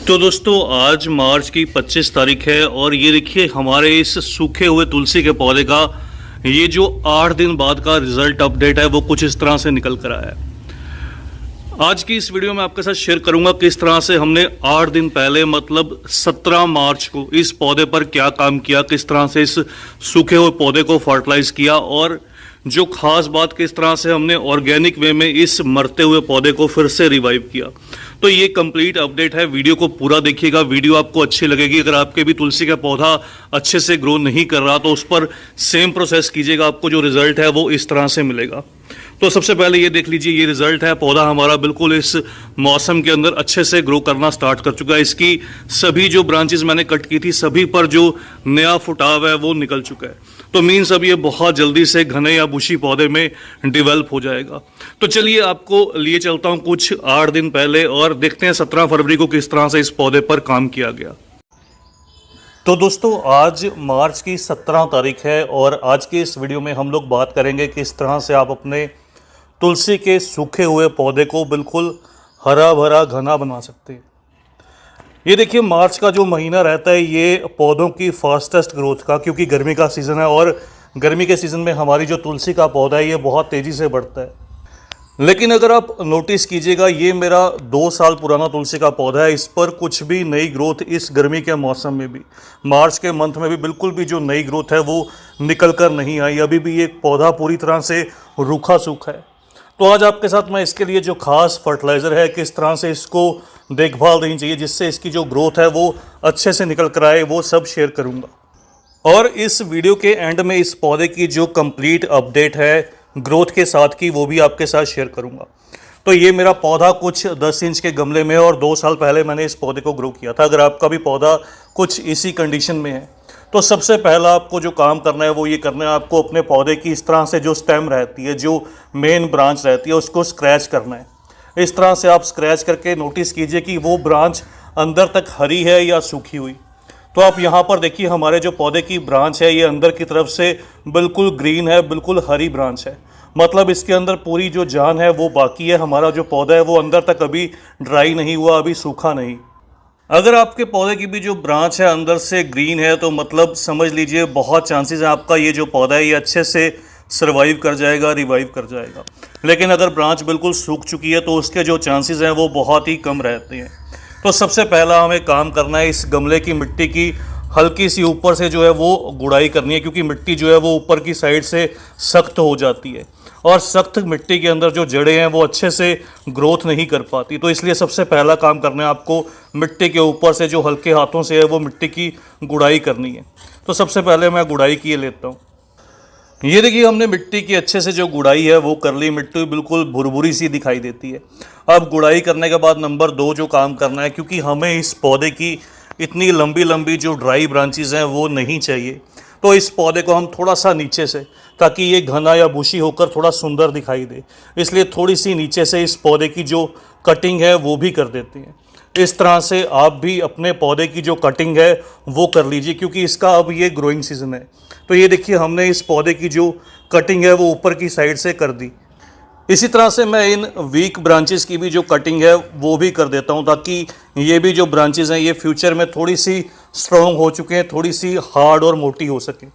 तो दोस्तों आज मार्च की 25 तारीख है और ये देखिए हमारे इस सूखे हुए तुलसी के पौधे का ये जो 8 दिन बाद का रिजल्ट अपडेट है वो कुछ इस तरह से निकल कर आया है। आज की इस वीडियो में आपके साथ शेयर करूंगा किस तरह से हमने 8 दिन पहले मतलब 17 मार्च को इस पौधे पर क्या काम किया, किस तरह से इस सूखे हुए पौधे को फर्टिलाइज किया और जो खास बात किस तरह से हमने ऑर्गेनिक वे में इस मरते हुए पौधे को फिर से रिवाइव किया। तो ये कंप्लीट अपडेट है, वीडियो को पूरा देखिएगा, वीडियो आपको अच्छी लगेगी। अगर आपके भी तुलसी का पौधा अच्छे से ग्रो नहीं कर रहा तो उस पर सेम प्रोसेस कीजिएगा, आपको जो रिजल्ट है वो इस तरह से मिलेगा। तो सबसे पहले ये देख लीजिए, ये रिजल्ट है, पौधा हमारा बिल्कुल इस मौसम के अंदर अच्छे से ग्रो करना स्टार्ट कर चुका है। इसकी सभी जो ब्रांचेस मैंने कट की थी सभी पर जो नया फुटाव है वो निकल चुका है। तो मीन्स अब ये बहुत जल्दी से घने या बुशी पौधे में डेवलप हो जाएगा। तो चलिए आपको लिए चलता हूँ कुछ 8 दिन पहले और देखते हैं 17 फरवरी को किस तरह से इस पौधे पर काम किया गया। तो दोस्तों आज मार्च की 17 तारीख है और आज की इस वीडियो में हम लोग बात करेंगे किस तरह से आप अपने तुलसी के सूखे हुए पौधे को बिल्कुल हरा भरा घना बना सकते हैं। ये देखिए मार्च का जो महीना रहता है ये पौधों की फास्टेस्ट ग्रोथ का, क्योंकि गर्मी का सीज़न है और गर्मी के सीज़न में हमारी जो तुलसी का पौधा है ये बहुत तेज़ी से बढ़ता है। लेकिन अगर आप नोटिस कीजिएगा, ये मेरा 2 साल पुराना तुलसी का पौधा है, इस पर कुछ भी नई ग्रोथ इस गर्मी के मौसम में भी, मार्च के मंथ में भी बिल्कुल भी जो नई ग्रोथ है वो निकल कर नहीं आई। अभी भी ये पौधा पूरी तरह से रूखा सूखा है। तो आज आपके साथ मैं इसके लिए जो खास फर्टिलाइज़र है, किस तरह से इसको देखभाल देनी चाहिए जिससे इसकी जो ग्रोथ है वो अच्छे से निकल कर आए, वो सब शेयर करूंगा। और इस वीडियो के एंड में इस पौधे की जो कंप्लीट अपडेट है ग्रोथ के साथ की वो भी आपके साथ शेयर करूंगा। तो ये मेरा पौधा कुछ 10 इंच के गमले में है और 2 साल पहले मैंने इस पौधे को ग्रो किया था। अगर आपका भी पौधा कुछ इसी कंडीशन में है तो सबसे पहला आपको जो काम करना है वो ये करना है, आपको अपने पौधे की इस तरह से जो स्टेम रहती है, जो मेन ब्रांच रहती है, उसको स्क्रैच करना है। इस तरह से आप स्क्रैच करके नोटिस कीजिए कि वो ब्रांच अंदर तक हरी है या सूखी हुई। तो आप यहाँ पर देखिए हमारे जो पौधे की ब्रांच है ये अंदर की तरफ से बिल्कुल ग्रीन है, बिल्कुल हरी ब्रांच है, मतलब इसके अंदर पूरी जो जान है वो बाकी है। हमारा जो पौधा है वो अंदर तक अभी ड्राई नहीं हुआ, अभी सूखा नहीं। अगर आपके पौधे की भी जो ब्रांच है अंदर से ग्रीन है तो मतलब समझ लीजिए बहुत चांसेस है आपका ये जो पौधा है ये अच्छे से सर्वाइव कर जाएगा, रिवाइव कर जाएगा। लेकिन अगर ब्रांच बिल्कुल सूख चुकी है तो उसके जो चांसेस हैं वो बहुत ही कम रहते हैं। तो सबसे पहला हमें काम करना है, इस गमले की मिट्टी की हल्की सी ऊपर से जो है वो गुड़ाई करनी है, क्योंकि मिट्टी जो है वो ऊपर की साइड से सख्त हो जाती है और सख्त मिट्टी के अंदर जो जड़ें हैं वो अच्छे से ग्रोथ नहीं कर पाती। तो इसलिए सबसे पहला काम करना है आपको मिट्टी के ऊपर से जो हल्के हाथों से है वो मिट्टी की गुड़ाई करनी है। तो सबसे पहले मैं गुड़ाई किए लेता हूँ। ये देखिए हमने मिट्टी की अच्छे से जो गुड़ाई है वो कर ली, मिट्टी बिल्कुल भुरभुरी सी दिखाई देती है। अब गुड़ाई करने के बाद नंबर 2 जो काम करना है, क्योंकि हमें इस पौधे की इतनी लंबी लंबी जो ड्राई ब्रांचेस हैं वो नहीं चाहिए, तो इस पौधे को हम थोड़ा सा नीचे से, ताकि ये घना या बुशी होकर थोड़ा सुंदर दिखाई दे, इसलिए थोड़ी सी नीचे से इस पौधे की जो कटिंग है वो भी कर देते हैं। इस तरह से आप भी अपने पौधे की जो कटिंग है वो कर लीजिए, क्योंकि इसका अब ये ग्रोइंग सीजन है। तो ये देखिए हमने इस पौधे की जो कटिंग है वो ऊपर की साइड से कर दी। इसी तरह से मैं इन वीक ब्रांचेस की भी जो कटिंग है वो भी कर देता हूँ, ताकि ये भी जो ब्रांचेस हैं ये फ्यूचर में थोड़ी सी स्ट्रॉन्ग हो चुके हैं, थोड़ी सी हार्ड और मोटी हो सके,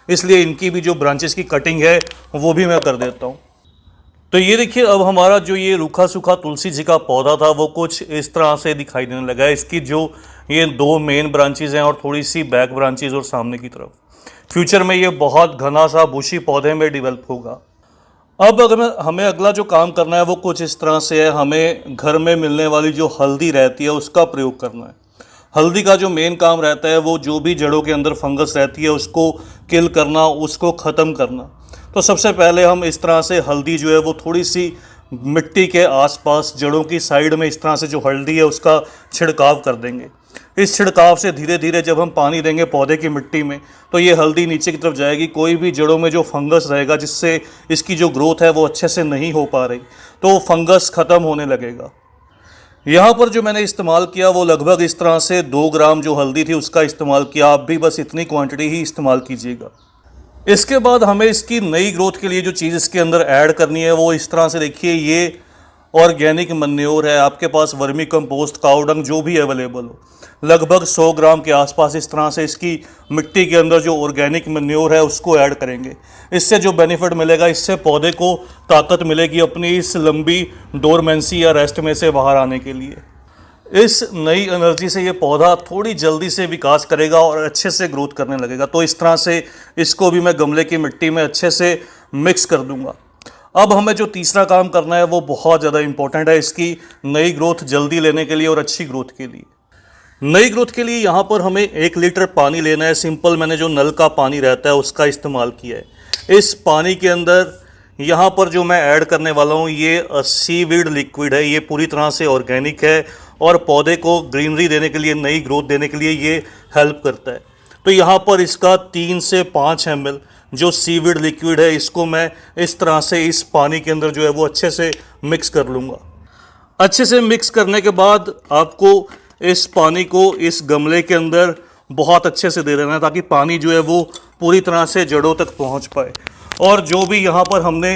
इसलिए इनकी भी जो ब्रांचेस की कटिंग है वो भी मैं कर देता हूँ। तो ये देखिए अब हमारा जो ये रूखा सूखा तुलसी जी का पौधा था वो कुछ इस तरह से दिखाई देने लगा है। इसकी जो ये 2 मेन ब्रांचेस हैं और थोड़ी सी बैक ब्रांचेस और सामने की तरफ, फ्यूचर में ये बहुत घना सा बुशी पौधे में डेवलप होगा। अब अगर हमें अगला जो काम करना है वो कुछ इस तरह से है, हमें घर में मिलने वाली जो हल्दी रहती है उसका प्रयोग करना है। हल्दी का जो मेन काम रहता है वो जो भी जड़ों के अंदर फंगस रहती है उसको किल करना, उसको ख़त्म करना। तो सबसे पहले हम इस तरह से हल्दी जो है वो थोड़ी सी मिट्टी के आसपास जड़ों की साइड में इस तरह से जो हल्दी है उसका छिड़काव कर देंगे। इस छिड़काव से धीरे धीरे जब हम पानी देंगे पौधे की मिट्टी में तो ये हल्दी नीचे की तरफ जाएगी। कोई भी जड़ों में जो फंगस रहेगा जिससे इसकी जो ग्रोथ है वो अच्छे से नहीं हो पा रही, तो फंगस ख़त्म होने लगेगा। यहाँ पर जो मैंने इस्तेमाल किया वो लगभग इस तरह से 2 ग्राम जो हल्दी थी उसका इस्तेमाल किया। आप भी बस इतनी क्वांटिटी ही इस्तेमाल कीजिएगा। इसके बाद हमें इसकी नई ग्रोथ के लिए जो चीज़ इसके अंदर ऐड करनी है वो इस तरह से देखिए, ये ऑर्गेनिक मन्योर है, आपके पास वर्मी कंपोस्ट, काऊ डंग जो भी अवेलेबल हो, लगभग 100 ग्राम के आसपास इस तरह से इसकी मिट्टी के अंदर जो ऑर्गेनिक मन्योर है उसको ऐड करेंगे। इससे जो बेनिफिट मिलेगा, इससे पौधे को ताकत मिलेगी अपनी इस लंबी डोरमेंसी या रेस्ट में से बाहर आने के लिए। इस नई एनर्जी से ये पौधा थोड़ी जल्दी से विकास करेगा और अच्छे से ग्रोथ करने लगेगा। तो इस तरह से इसको भी मैं गमले की मिट्टी में अच्छे से मिक्स कर दूंगा। अब हमें जो तीसरा काम करना है वो बहुत ज़्यादा इंपॉर्टेंट है इसकी नई ग्रोथ जल्दी लेने के लिए और अच्छी ग्रोथ के लिए। नई ग्रोथ के लिए यहाँ पर हमें 1 लीटर पानी लेना है। सिंपल मैंने जो नल का पानी रहता है उसका इस्तेमाल किया है। इस पानी के अंदर यहाँ पर जो मैं ऐड करने वाला हूँ ये सीवीड लिक्विड है। ये पूरी तरह से ऑर्गेनिक है और पौधे को ग्रीनरी देने के लिए, नई ग्रोथ देने के लिए ये हेल्प करता है। तो यहाँ पर इसका 3 से 5 ml जो सीवीड लिक्विड है इसको मैं इस तरह से इस पानी के अंदर जो है वो अच्छे से मिक्स कर लूँगा। अच्छे से मिक्स करने के बाद आपको इस पानी को इस गमले के अंदर बहुत अच्छे से दे देना है ताकि पानी जो है वो पूरी तरह से जड़ों तक पहुंच पाए। और जो भी यहाँ पर हमने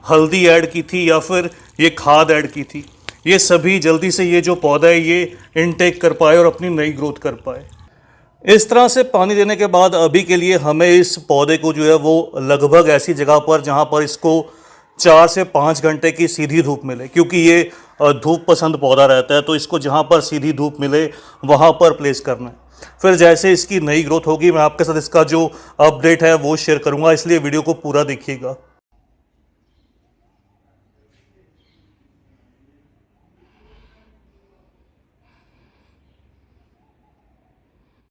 हल्दी ऐड की थी या फिर ये खाद ऐड की थी, ये सभी जल्दी से ये जो पौधा है ये इनटेक कर पाए और अपनी नई ग्रोथ कर पाए। इस तरह से पानी देने के बाद अभी के लिए हमें इस पौधे को जो है वो लगभग ऐसी जगह पर जहाँ पर इसको 4 से 5 घंटे की सीधी धूप मिले, क्योंकि ये धूप पसंद पौधा रहता है, तो इसको जहाँ पर सीधी धूप मिले वहाँ पर प्लेस करना है। फिर जैसे इसकी नई ग्रोथ होगी मैं आपके साथ इसका जो अपडेट है वो शेयर करूँगा, इसलिए वीडियो को पूरा देखिएगा।